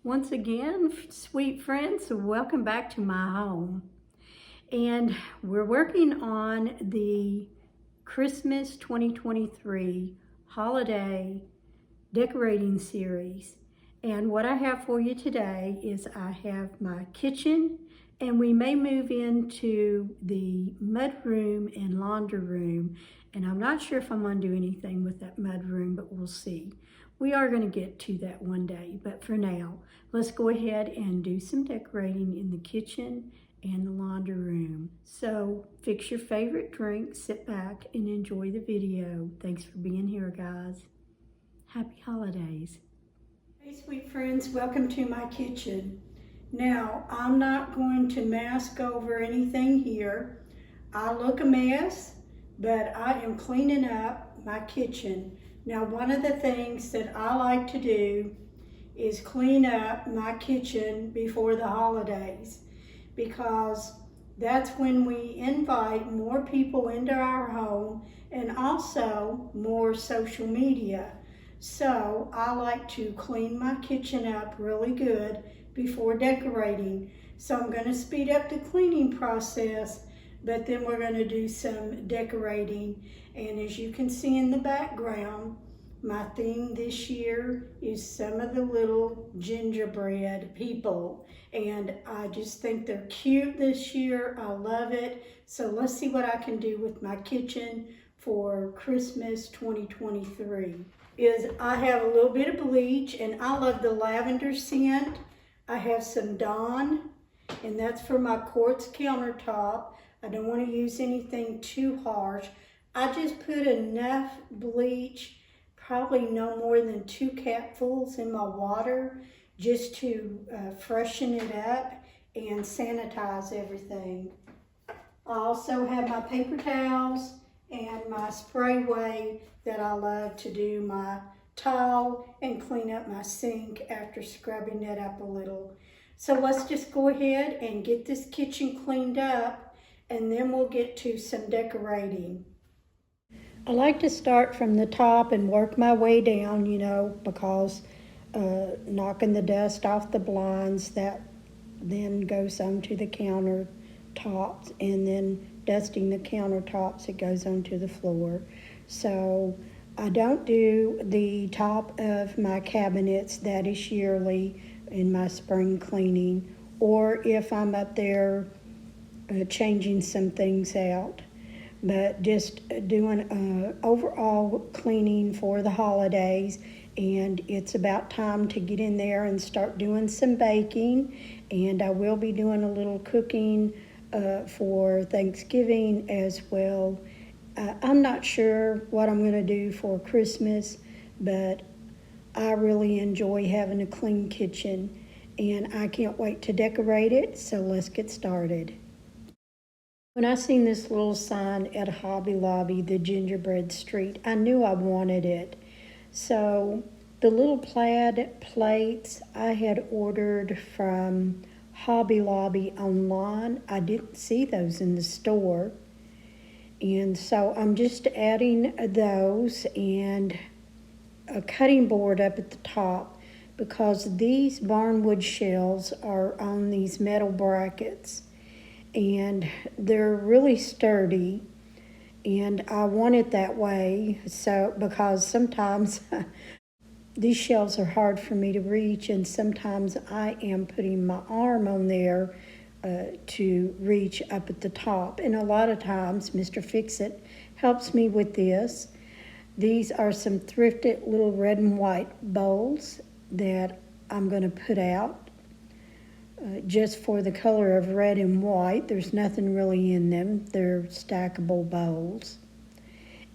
Once again, sweet friends, welcome back to my home. And we're working on the Christmas 2023 holiday decorating series. And what I have for you today is I have my kitchen, and we may move into the mud room and laundry room. And I'm not sure if I'm going to do anything with that mud room, but we'll see. We are going to get to that one day, but for now, let's go ahead and do some decorating in the kitchen and the laundry room. So fix your favorite drink, sit back, and enjoy the video. Thanks for being here, guys. Happy holidays. Hey, sweet friends, welcome to my kitchen. Now, I'm not going to mask over anything here. I look a mess, but I am cleaning up my kitchen. Now, one of the things that I like to do is clean up my kitchen before the holidays, because that's when we invite more people into our home and also more social media. So I like to clean my kitchen up really good before decorating. So I'm going to speed up the cleaning process, but then we're going to do some decorating. And as you can see in the background, my theme this year is some of the little gingerbread people. And I just think they're cute this year. I love it. So let's see what I can do with my kitchen for Christmas 2023. I have a little bit of bleach, and I love the lavender scent. I have some Dawn, and that's for my quartz countertop. I don't want to use anything too harsh. I just put enough bleach, probably no more than 2 capfuls in my water, just to freshen it up and sanitize everything. I also have my paper towels and my spray that I love to do my tile and clean up my sink after scrubbing it up a little. So let's just go ahead and get this kitchen cleaned up, and then we'll get to some decorating. I like to start from the top and work my way down, because knocking the dust off the blinds, that then goes onto the countertops, and then dusting the countertops, it goes onto the floor. So I don't do the top of my cabinets. That is yearly in my spring cleaning, or if I'm up there changing some things out. But just doing overall cleaning for the holidays, and it's about time to get in there and start doing some baking. And I will be doing a little cooking for Thanksgiving as well. I'm not sure what I'm going to do for Christmas, but I really enjoy having a clean kitchen, and I can't wait to decorate it. So let's get started. When I seen this little sign at Hobby Lobby, the gingerbread street, I knew I wanted it. So the little plaid plates I had ordered from Hobby Lobby online, I didn't see those in the store. And so I'm just adding those and a cutting board up at the top, because these barnwood shelves are on these metal brackets, and they're really sturdy, and I want it that way. So because sometimes these shelves are hard for me to reach, and sometimes I am putting my arm on there to reach up at the top, and a lot of times Mr. Fix-It helps me with this. These are some thrifted little red and white bowls that I'm going to put out just for the color of red and white. There's nothing really in them. They're stackable bowls.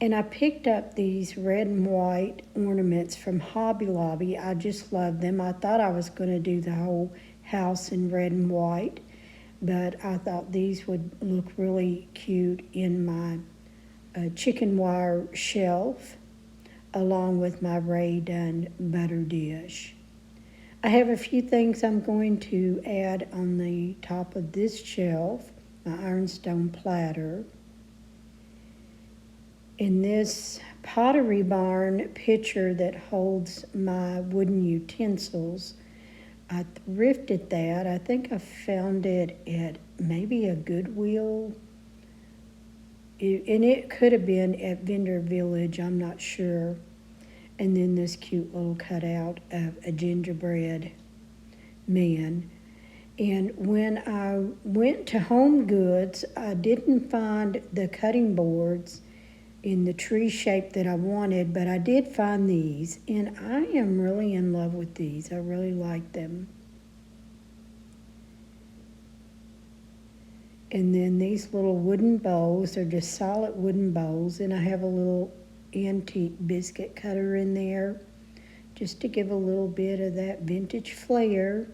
And I picked up these red and white ornaments from Hobby Lobby. I just love them. I thought I was going to do the whole house in red and white, but I thought these would look really cute in my chicken wire shelf, along with my Ray Dunn butter dish. I have a few things I'm going to add on the top of this shelf. My ironstone platter. In this Pottery Barn pitcher that holds my wooden utensils, I thrifted that. I think I found it at maybe a Goodwill. And it could have been at Vendor Village, I'm not sure. And then this cute little cutout of a gingerbread man. And when I went to Home Goods, I didn't find the cutting boards in the tree shape that I wanted, but I did find these, and I am really in love with these. I really like them. And then these little wooden bowls, they're just solid wooden bowls, and I have a little antique biscuit cutter in there just to give a little bit of that vintage flair.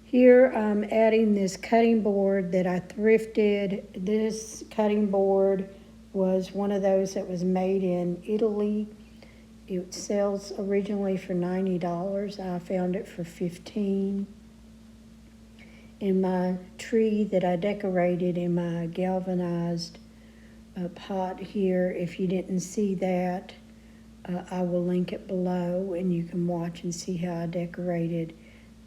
Here I'm adding this cutting board that I thrifted. This cutting board was one of those that was made in Italy. It sells originally for $90. I found it for $15. In my tree that I decorated in my galvanized pot here, if you didn't see that, I will link it below and you can watch and see how I decorated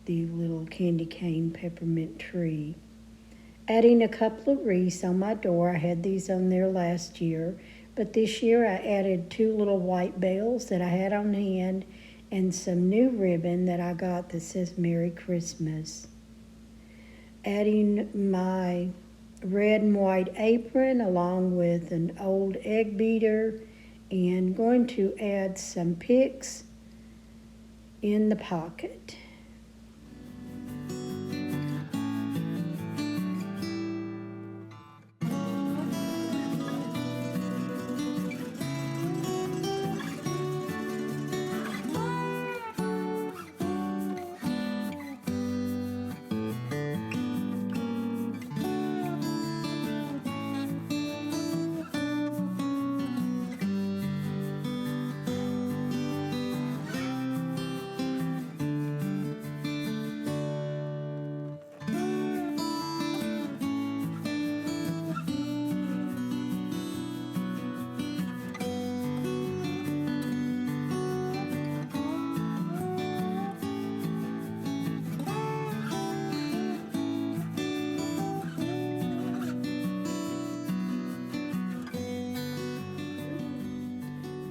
the little candy cane peppermint tree. Adding a couple of wreaths on my door. I had these on there last year, but this year I added 2 little white bells that I had on hand and some new ribbon that I got that says Merry Christmas. Adding my red and white apron along with an old egg beater, and going to add some picks in the pocket.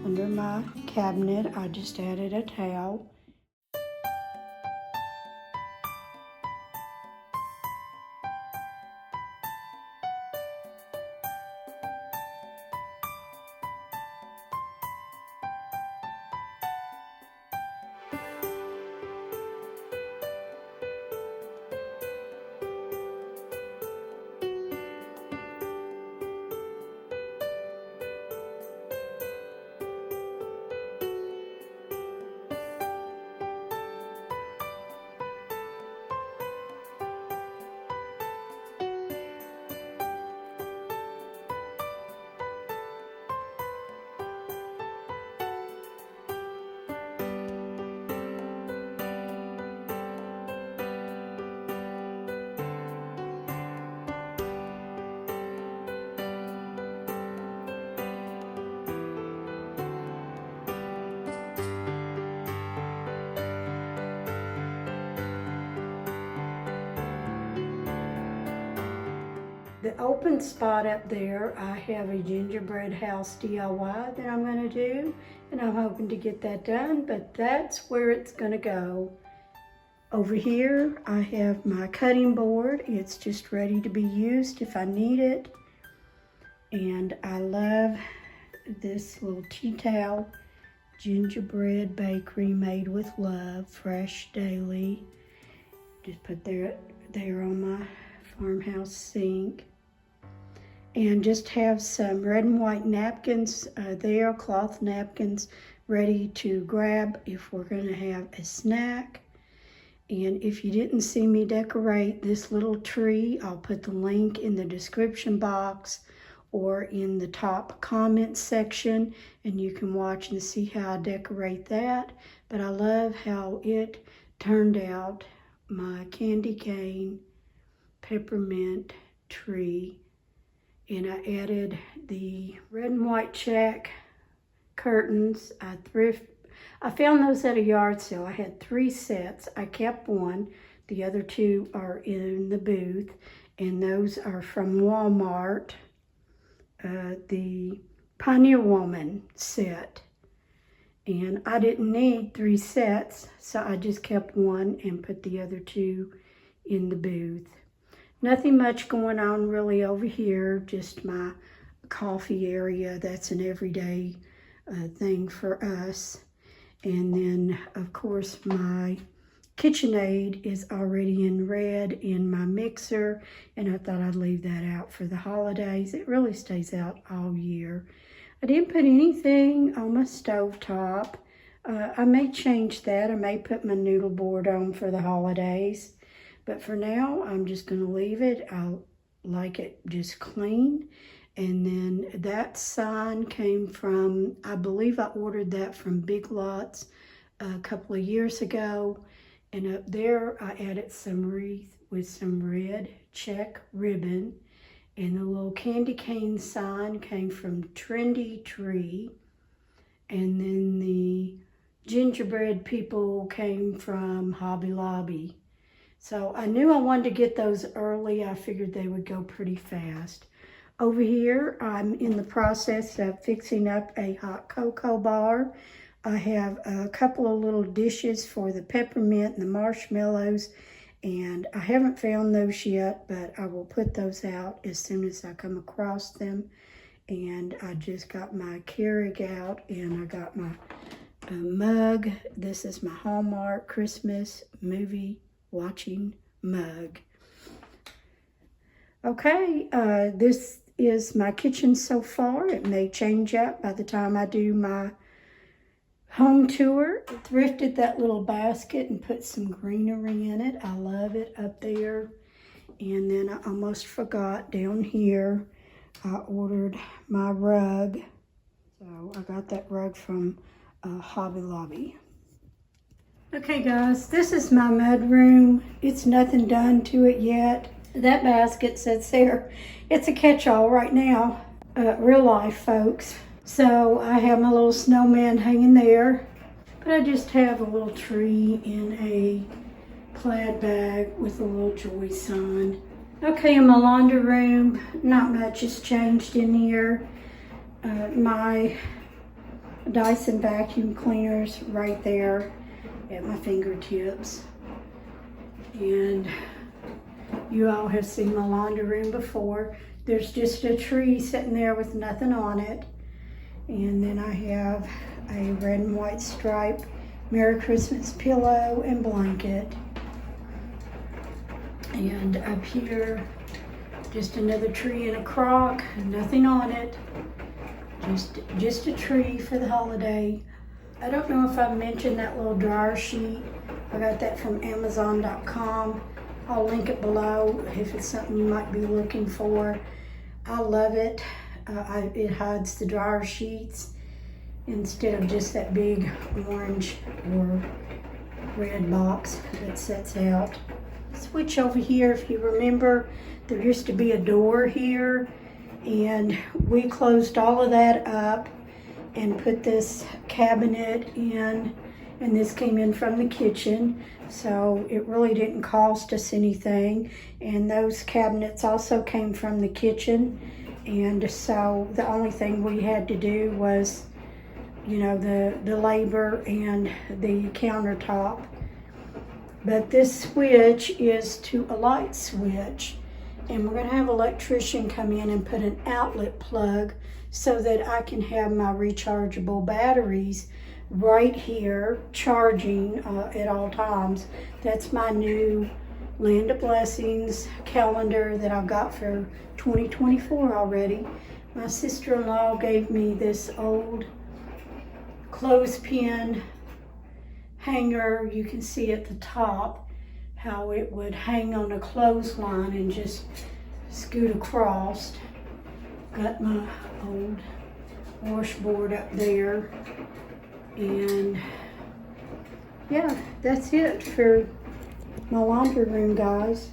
Under my cabinet, I just added a towel. The open spot up there, I have a gingerbread house DIY that I'm going to do, and I'm hoping to get that done, but that's where it's going to go. Over here, I have my cutting board. It's just ready to be used if I need it. And I love this little tea towel, gingerbread bakery made with love, fresh daily. Just put there on my farmhouse sink. And just have some red and white napkins there, cloth napkins, ready to grab if we're going to have a snack. And if you didn't see me decorate this little tree, I'll put the link in the description box or in the top comments section, and you can watch and see how I decorate that. But I love how it turned out, my candy cane peppermint tree. And I added the red and white check curtains. I I found those at a yard sale. I had 3 sets. I kept one. The other 2 are in the booth, and those are from Walmart. The Pioneer Woman set. And I didn't need 3 sets, so I just kept one and put the other 2 in the booth. Nothing much going on really over here, just my coffee area. That's an everyday thing for us. And then, of course, my KitchenAid is already in red in my mixer, and I thought I'd leave that out for the holidays. It really stays out all year. I didn't put anything on my stovetop. I may change that. I may put my noodle board on for the holidays. But for now, I'm just going to leave it. I like it just clean. And then that sign came from, I believe I ordered that from Big Lots a couple of years ago. And up there, I added some wreath with some red check ribbon. And the little candy cane sign came from Trendy Tree. And then the gingerbread people came from Hobby Lobby. So I knew I wanted to get those early. I figured they would go pretty fast. Over here, I'm in the process of fixing up a hot cocoa bar. I have a couple of little dishes for the peppermint and the marshmallows, and I haven't found those yet, but I will put those out as soon as I come across them. And I just got my Keurig out, and I got my mug. This is my Hallmark Christmas movie watching mug. Okay, this is my kitchen so far. It may change up by the time I do my home tour. I thrifted that little basket and put some greenery in it. I love it up there. And then I almost forgot down here, I ordered my rug. So I got that rug from Hobby Lobby. Okay guys, this is my mud room. It's nothing done to it yet. That basket sits there. It's a catch-all right now. Real life, folks. So I have my little snowman hanging there. But I just have a little tree in a plaid bag with a little joy sign. Okay, in my laundry room, not much has changed in here. My Dyson vacuum cleaner's right there at my fingertips. And you all have seen my laundry room before. There's just a tree sitting there with nothing on it. And then I have a red and white stripe Merry Christmas pillow and blanket. And up here, just another tree in a crock, nothing on it. Just a tree for the holiday. I don't know if I mentioned that little dryer sheet. I got that from Amazon.com. I'll link it below if it's something you might be looking for. I love it. It hides the dryer sheets instead of just that big orange or red box that sets out. Switch over here. If you remember, there used to be a door here, and we closed all of that up and put this cabinet in, and this came in from the kitchen, so it really didn't cost us anything. And those cabinets also came from the kitchen, and so the only thing we had to do was, you know, the labor and the countertop. But this switch is to a light switch, and we're going to have an electrician come in and put an outlet plug so that I can have my rechargeable batteries right here charging at all times. That's my new Land of Blessings calendar that I've got for 2024 already. My sister-in-law gave me this old clothespin hanger. You can see at the top how it would hang on a clothesline and just scoot across. Got my old washboard up there, and yeah, that's it for my laundry room, guys.